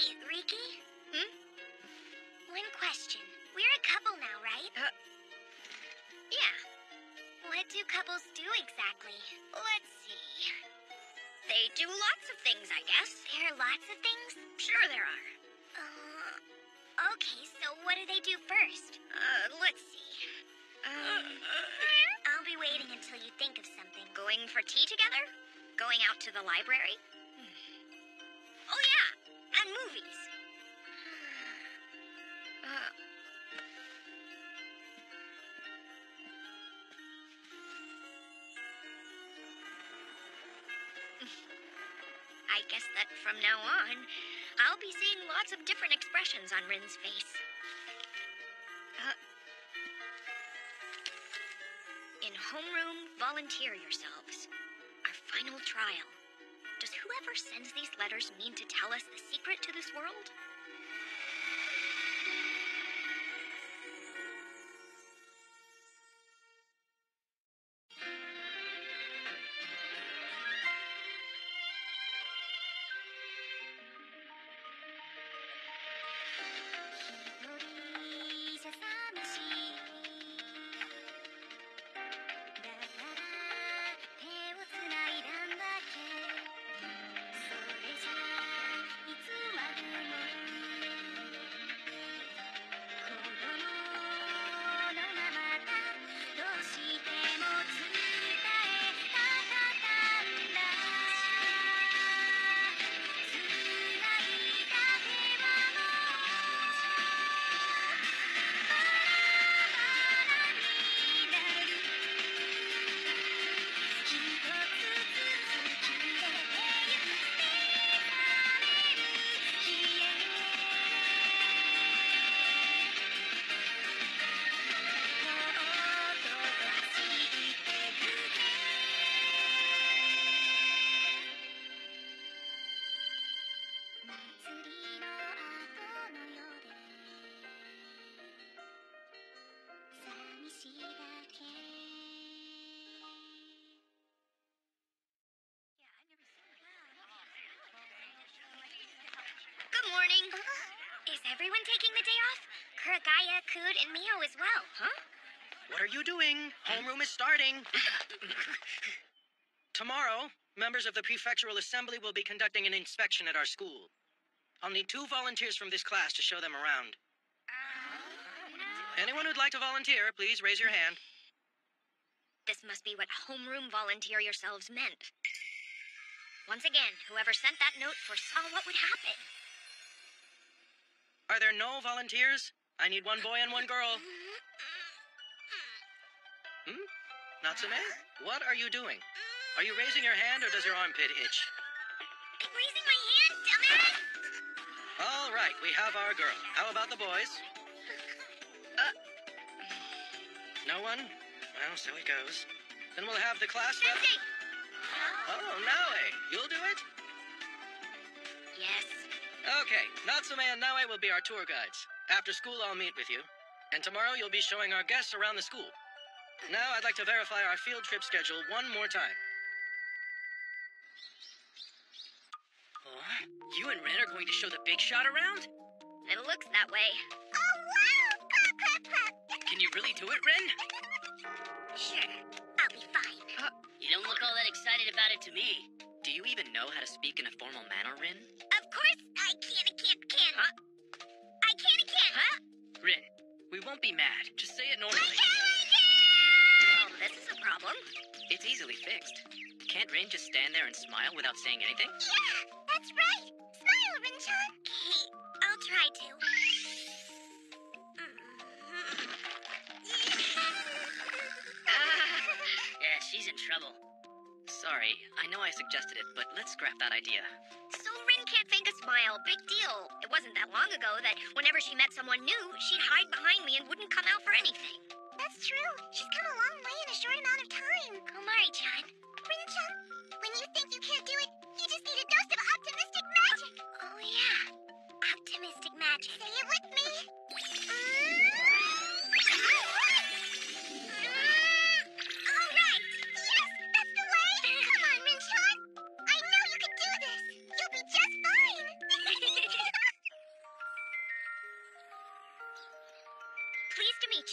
Hey, Riki? Hmm? One question. We're a couple now, right? Yeah. What do couples do exactly? Let's see. They do lots of things, I guess. There are lots of things? Sure there are. Okay, so what do they do first? Let's see. I'll be waiting until you think of something. Going for tea together? Going out to the library? Oh, yeah. And movies. I guess that from now on, I'll be seeing lots of different expressions on Rin's face. In homeroom, volunteer yourselves. Our final trial. Does whoever sends these letters mean to tell us the secret to this world? Good morning. Is everyone taking the day off? Kuragaya, Kud, and Mio as well. Huh? What are you doing? Homeroom is starting. Tomorrow, members of the Prefectural Assembly will be conducting an inspection at our school. I'll need 2 volunteers from this class to show them around. Anyone who'd like to volunteer, please raise your hand. This must be what homeroom volunteer yourselves meant. Once again, whoever sent that note foresaw what would happen. Are there no volunteers? I need 1 boy and 1 girl. Natsume? What are you doing? Are you raising your hand or does your armpit itch? I'm raising my hand, dumbass! All right, we have our girl. How about the boys? No one? Well, so it goes. Then we'll have the class rep. Sensei! Oh, Naue, you'll do it? Yes. Okay, Natsume and Naue will be our tour guides. After school, I'll meet with you. And tomorrow, you'll be showing our guests around the school. Now, I'd like to verify our field trip schedule one more time. Huh? You and Ren are going to show the big shot around? It looks that way. Oh, wow! Clap, clap, clap! Can you really do it, Ren? Sure, I'll be fine. You don't look all that excited about it to me. Do you even know how to speak in a formal manner, Ren? Of course, I can't. Huh? I can't. Huh? Ren, we won't be mad. Just say it normally. Oh, this is a problem. It's easily fixed. Can't Ren just stand there and smile without saying anything? Yeah, that's right. Smile, Rin-chan. Okay, I'll try to. Yeah, she's in trouble. Sorry, I know I suggested it, but let's scrap that idea. So Rin can't fake a smile. Big deal. It wasn't that long ago that whenever she met someone new, she'd hide behind me and wouldn't come out for anything. That's true. She's come a long way in a short amount of time. Komari-chan. Rin-chan, when you think you can't do it, you just need a dose of optimistic magic. Oh, yeah. Optimistic magic. Say it with me. All right. Yes, that's the way. Come on, Rin-chan. I know you can do this. You'll be just fine.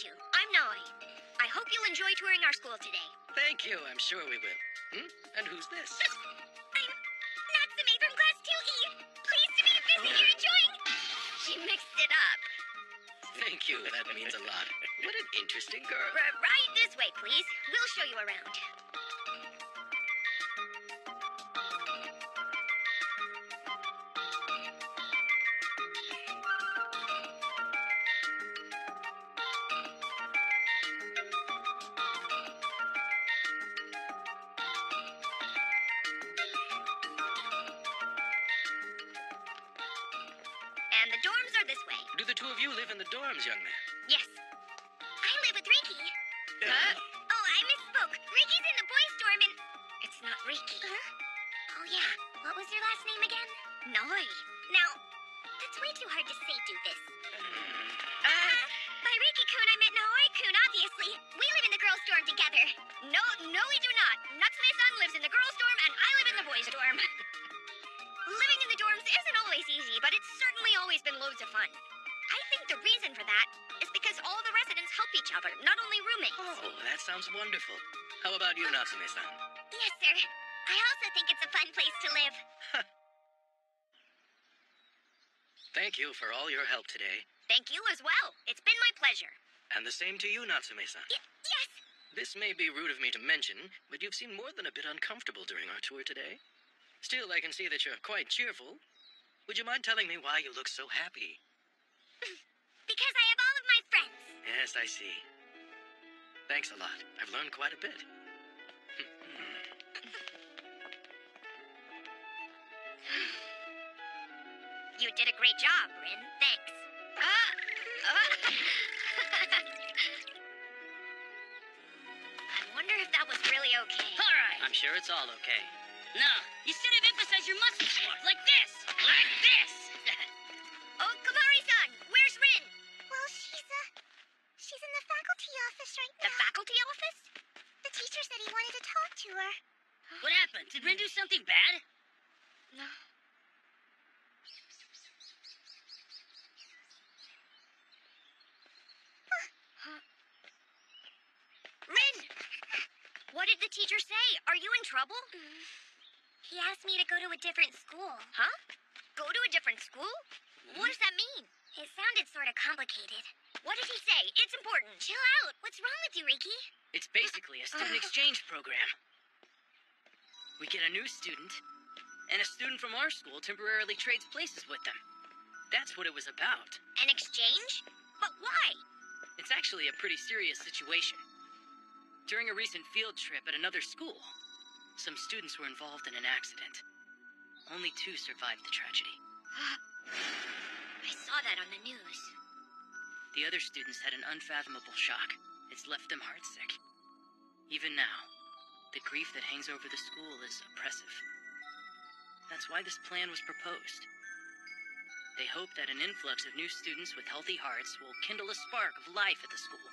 meet you. I'm Noi. I hope you'll enjoy touring our school today. Thank you, I'm sure we will. And who's this? I'm Natsume from Class 2E. Pleased to be visiting you're enjoying. She mixed it up. Thank you, that means a lot. What an interesting girl. Right this way, please. We'll show you around. And the dorms are this way. Do the two of you live in the dorms, young man? Yes. I live with Riki. Oh, I misspoke. Riki's in the boys' dorm and... It's not Riki. Oh, yeah. What was your last name again? Noi. Now, that's way too hard to say, do this. By Riki-kun, I meant Naoi-kun, obviously. We live in the girls' dorm together. No, we do not. Natsume-san lives in the girls' dorm, and I live in the boys' dorm. Living in the dorms isn't always easy, but it's certainly always been loads of fun. I think the reason for that is because all the residents help each other, not only roommates. Oh, that sounds wonderful. How about you, Natsume-san? Yes, sir. I also think it's a fun place to live. Thank you for all your help today. Thank you as well. It's been my pleasure. And the same to you, Natsume-san. Yes. This may be rude of me to mention, but you've seemed more than a bit uncomfortable during our tour today. Still, I can see that you're quite cheerful. Would you mind telling me why you look so happy? Because I have all of my friends. Yes, I see. Thanks a lot. I've learned quite a bit. You did a great job, Rin. Thanks. I wonder if that was really okay. All right. I'm sure it's all okay. No, you should have emphasized your muscles more. Like this. Like this. Oh, Kamari-san, where's Rin? Well, she's in the faculty office right The now. faculty office? The teacher said he wanted to talk to her. What happened? Did Rin do something bad? No. Rin! What did the teacher say? Are you in trouble? He asked me to go to a different school. Huh? Go to a different school? What does that mean? It sounded sort of complicated. What did he say? It's important. Chill out. What's wrong with you, Riki? It's basically a student exchange program. We get a new student, and a student from our school temporarily trades places with them. That's what it was about. An exchange? But why? It's actually a pretty serious situation. During a recent field trip at another school, some students were involved in an accident. Only 2 survived the tragedy. I saw that on the news. The other students had an unfathomable shock. It's left them heartsick. Even now, the grief that hangs over the school is oppressive. That's why this plan was proposed. They hope that an influx of new students with healthy hearts will kindle a spark of life at the school.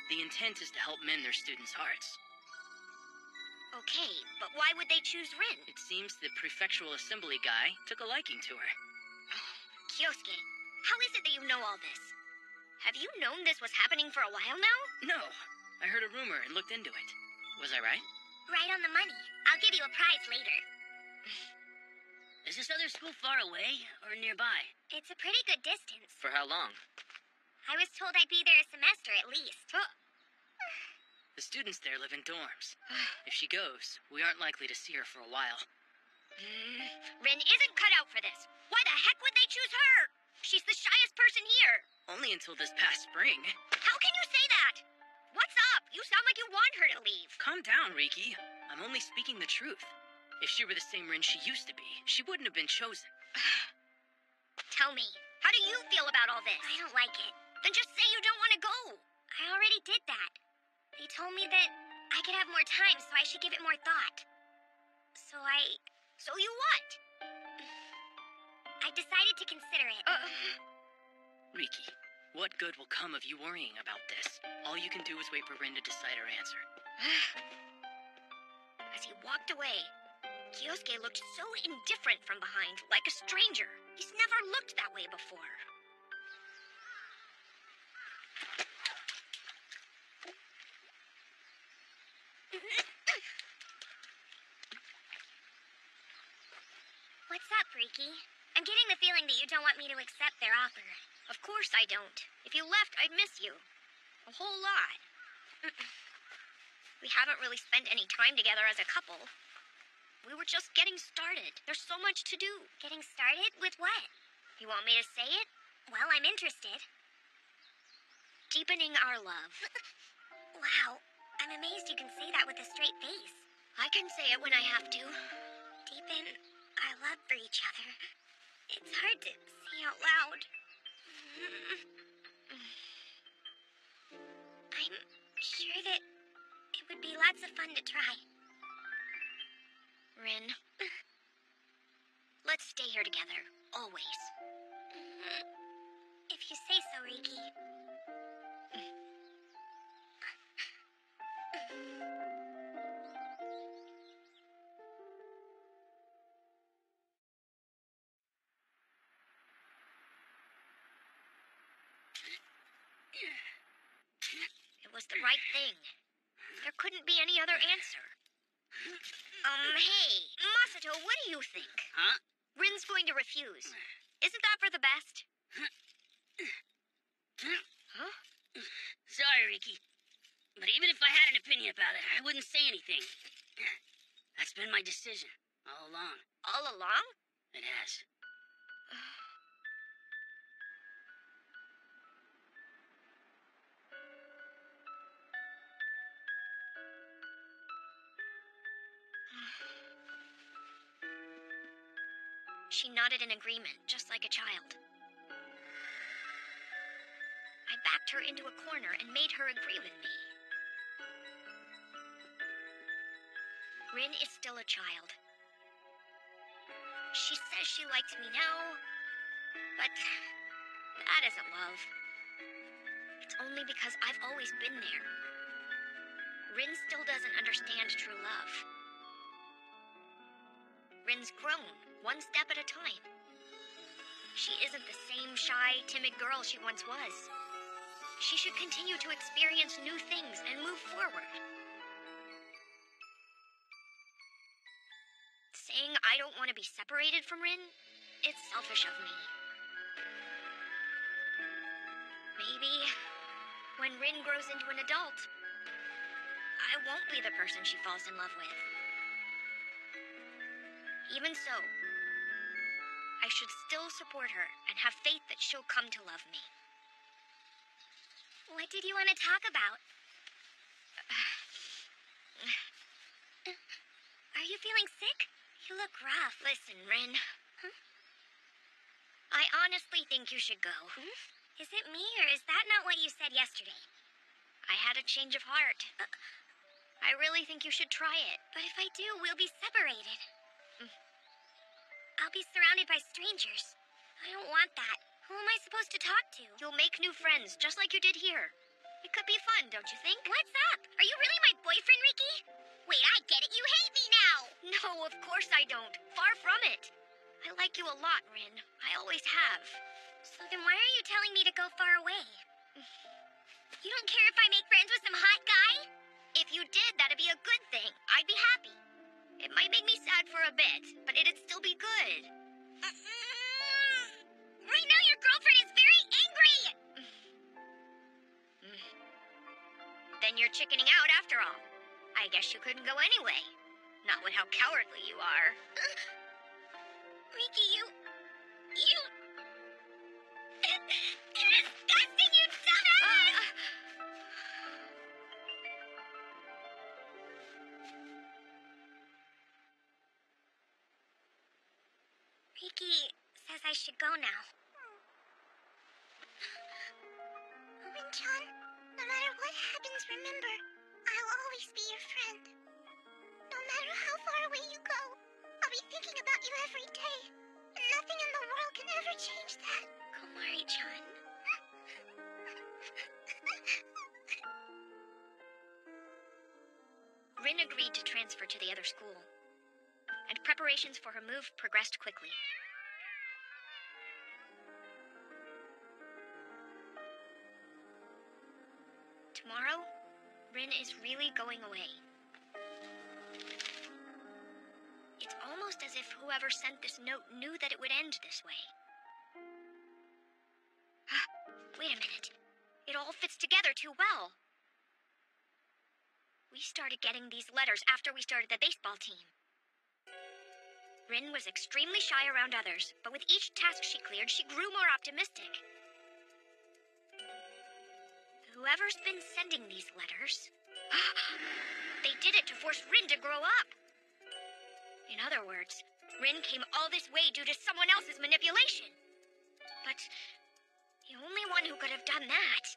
The intent is to help mend their students' hearts. Okay, but why would they choose Rin? It seems the prefectural assembly guy took a liking to her. Kyosuke, how is it that you know all this? Have you known this was happening for a while now? No, I heard a rumor and looked into it. Was I right? Right on the money. I'll give you a prize later. Is this other school far away or nearby? It's a pretty good distance. For how long? I was told I'd be there a semester at least. The students there live in dorms. If she goes, we aren't likely to see her for a while. Rin isn't cut out for this. Why the heck would they choose her? She's the shyest person here. Only until this past spring. How can you say that? What's up? You sound like you want her to leave. Calm down, Riki. I'm only speaking the truth. If she were the same Rin she used to be, she wouldn't have been chosen. Tell me, how do you feel about all this? I don't like it. Then just say you don't want to go. I already did that. They told me that I could have more time, so I should give it more thought. So you what? I decided to consider it. Riki, what good will come of you worrying about this? All you can do is wait for Rin to decide her answer. As he walked away, Kyosuke looked so indifferent from behind, like a stranger. He's never looked that way before. Riki. I'm getting the feeling that you don't want me to accept their offer. Of course I don't. If you left, I'd miss you. A whole lot. We haven't really spent any time together as a couple. We were just getting started. There's so much to do. Getting started? With what? You want me to say it? Well, I'm interested. Deepening our love. Wow. I'm amazed you can say that with a straight face. I can say it when I have to. Deepen our love for each other. It's hard to say out loud. I'm sure that it would be lots of fun to try. Rin. Let's stay here together. Always. If you say so, Riki. It was the right thing. There couldn't be any other answer. Hey, Masato, what do you think? Huh? Rin's going to refuse. Isn't that for the best? Huh? Sorry, Riki. But even if I had an opinion about it, I wouldn't say anything. That's been my decision all along. All along? It has. She nodded in agreement, just like a child. I backed her into a corner and made her agree with me. Rin is still a child. She says she likes me now, but that isn't love. It's only because I've always been there. Rin still doesn't understand true love. Rin's grown, one step at a time. She isn't the same shy, timid girl she once was. She should continue to experience new things and move forward. Saying I don't want to be separated from Rin, it's selfish of me. Maybe when Rin grows into an adult, I won't be the person she falls in love with. Even so, I should still support her and have faith that she'll come to love me. What did you want to talk about? Are you feeling sick? You look rough. Listen, Rin. I honestly think you should go. Is it me, or is that not what you said yesterday? I had a change of heart. I really think you should try it. But if I do, we'll be separated. I'll be surrounded by strangers. I don't want that. Who am I supposed to talk to? You'll make new friends, just like you did here. It could be fun, don't you think? What's up? Are you really my boyfriend, Riki? Wait, I get it. You hate me now. No, of course I don't. Far from it. I like you a lot, Rin. I always have. So then why are you telling me to go far away? You don't care if I make friends with some hot guy? If you did, that'd be a good thing. I'd be happy. It might make me sad for a bit, but it'd still be good. Right now your girlfriend is very angry! Then you're chickening out after all. I guess you couldn't go anyway. Not with how cowardly you are. Riki, you... You're disgusting, you dumbass! Riki says I should go now. Rin-chan, no matter what happens, remember, I'll always be your friend. No matter how far away you go, I'll be thinking about you every day. Nothing in the world can ever change that. Komari-chan. Rin agreed to transfer to the other school, and preparations for her move progressed quickly. Tomorrow, Rin is really going away. It's almost almost as if whoever sent this note knew that it would end this way. Wait a minute. It all fits together too well. We started getting these letters after we started the baseball team. Rin was extremely shy around others, but with each task she cleared, she grew more optimistic. Whoever's been sending these letters, they did it to force Rin to grow up. In other words, Rin came all this way due to someone else's manipulation. But the only one who could have done that,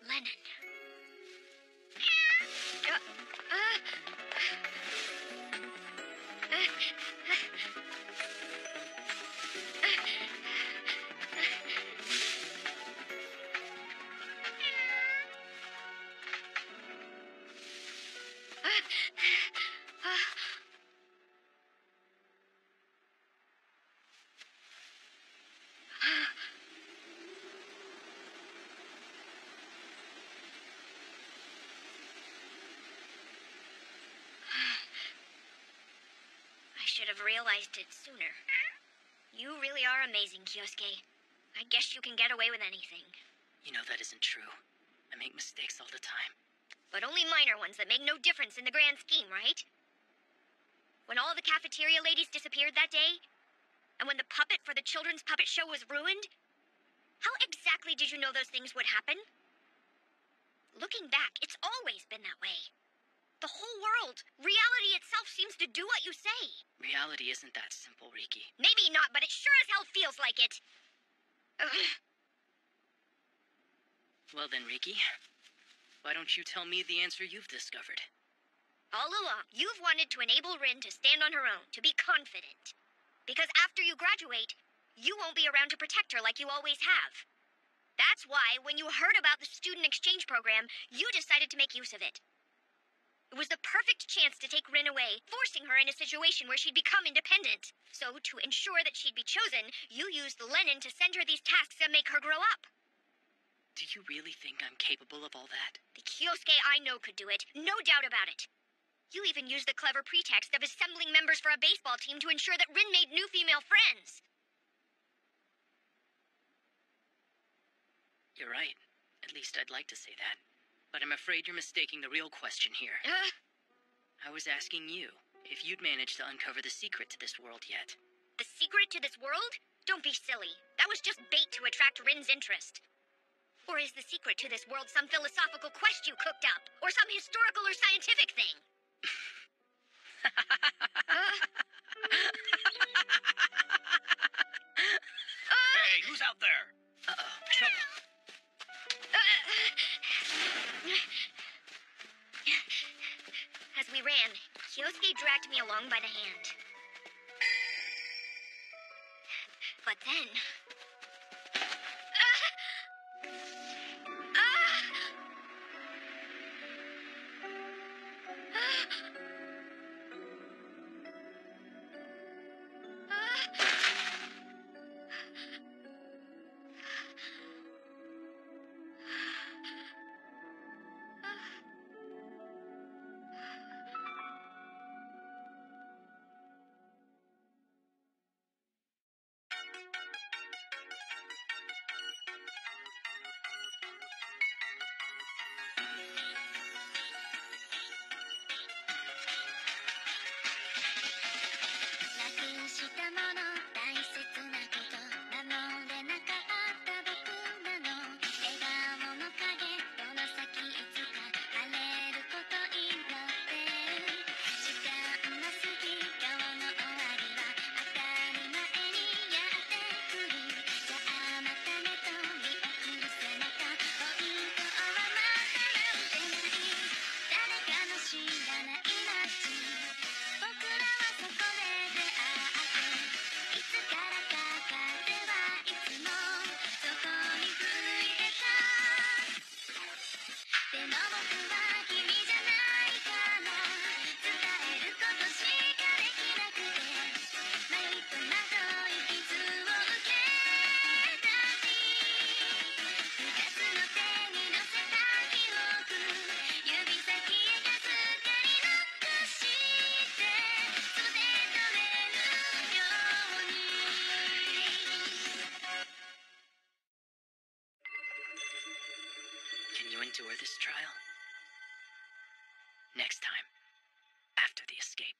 Lennon. I should have realized it sooner. You really are amazing, Kyosuke. I guess you can get away with anything. You know that isn't true. I make mistakes all the time. But only minor ones that make no difference in the grand scheme, right? When all the cafeteria ladies disappeared that day, and when the puppet for the children's puppet show was ruined, how exactly did you know those things would happen? Looking back, it's always been that way. The whole world, reality itself seems to do what you say. Reality isn't that simple, Riki. Maybe not, but it sure as hell feels like it. Ugh. Well then, Riki, why don't you tell me the answer you've discovered? All along, you've wanted to enable Rin to stand on her own, to be confident. Because after you graduate, you won't be around to protect her like you always have. That's why, when you heard about the student exchange program, you decided to make use of it. It was the perfect chance to take Rin away, forcing her in a situation where she'd become independent. So, to ensure that she'd be chosen, you used Lennon to send her these tasks and make her grow up. Do you really think I'm capable of all that? The Kyosuke I know could do it, no doubt about it. You even used the clever pretext of assembling members for a baseball team to ensure that Rin made new female friends. You're right. At least I'd like to say that. But I'm afraid you're mistaking the real question here. I was asking you if you'd managed to uncover the secret to this world yet. The secret to this world? Don't be silly. That was just bait to attract Rin's interest. Or is the secret to this world some philosophical quest you cooked up? Or some historical or scientific thing? Hey, who's out there? Uh-oh, trouble. As we ran, Kyosuke dragged me along by the hand. But then... endure this trial? Next time, after the escape.